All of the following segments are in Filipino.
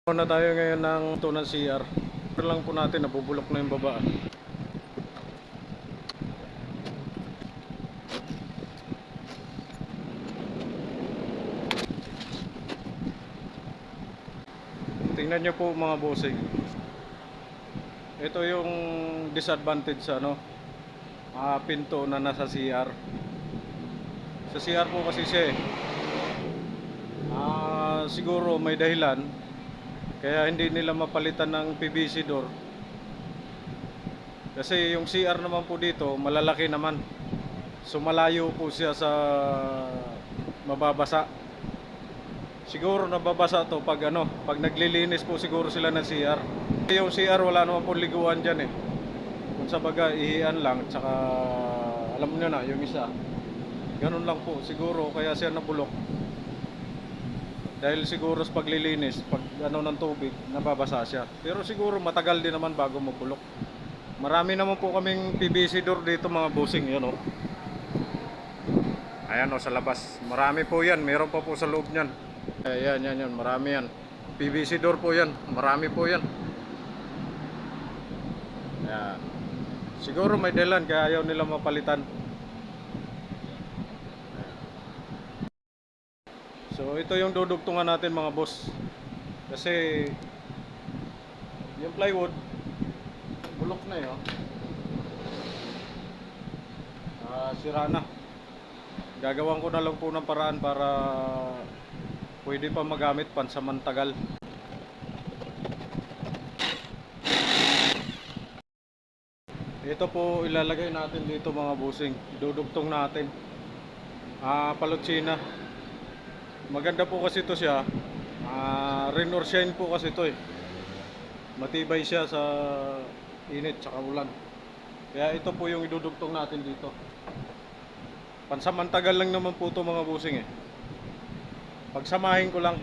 Na tayo ngayon ng tunan CR. Pero lang po natin, nabubulok na yung baba. Tingnan nyo po mga bossing. Ito yung disadvantage sa pinto na nasa CR. Sa CR po kasi siya siguro may dahilan kaya hindi nila mapalitan ng PVC door. Kasi yung CR naman po dito, malalaki naman. So malayo po siya sa mababasa. Siguro nababasa to pag naglilinis po siguro sila ng CR. Yung CR wala naman po liguan diyan eh. Kung sa baga ihian lang, tsaka alam niyo na yung isa. Ganun lang po siguro kaya siya nabulok. Dahil siguro sa paglilinis, pag ng tubig, nababasa siya. Pero siguro matagal din naman bago mabulok. Marami naman po kaming PVC door dito mga bossing, yan oh. Ayan oh, sa labas. Marami po yan, meron pa po sa loob niyan. Ayan, yan, marami yan. PVC door po yan, marami po yan. Ayan. Siguro may dahilan kaya ayaw nila mapalitan. So ito yung dudugtungan natin mga boss. Kasi yung plywood bulok na yun. Sira na. Gagawan ko na lang po ng paraan para pwede pa magamit pansamantagal. Ito po ilalagay natin dito mga bossing. Dudugtong natin. Palutsina. Maganda po kasi ito siya. Rain or shine po kasi ito eh. Matibay siya sa init tsaka ulan. Kaya ito po yung idudugtong natin dito. Pansamantagal lang naman po ito mga bossing eh. Pagsamahin ko lang.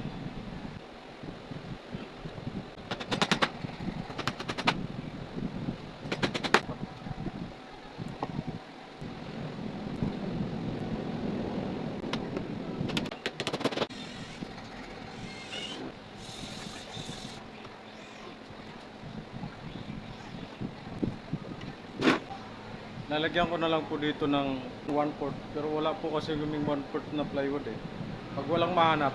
Lalagyan ko na lang po dito ng 1/4 pero wala po kasi kaming 1/4 na plywood eh. Pag walang mahanap,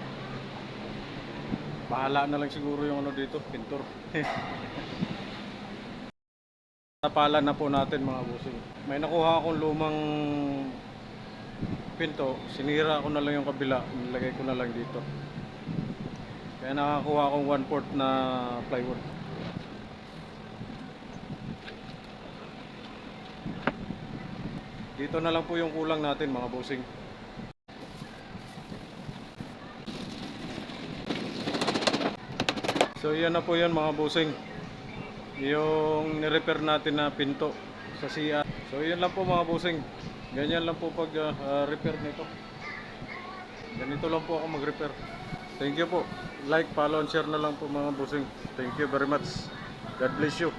bahala na lang siguro yung dito, pintor. Tapalan na po natin mga bossing. May nakuha akong lumang pinto, sinira ko na lang yung kabila, nilagay ko na lang dito. Kaya nakakuha akong 1/4 na plywood. Dito na lang po yung kulang natin mga bossing. So yan na po yan mga bossing. Yung ni-repair natin na pinto sa CR. So yan lang po mga bossing. Ganyan lang po pag repair nito. Ganito lang po ako mag-repair. Thank you po. Like, follow, and share na lang po mga bossing. Thank you very much. God bless you.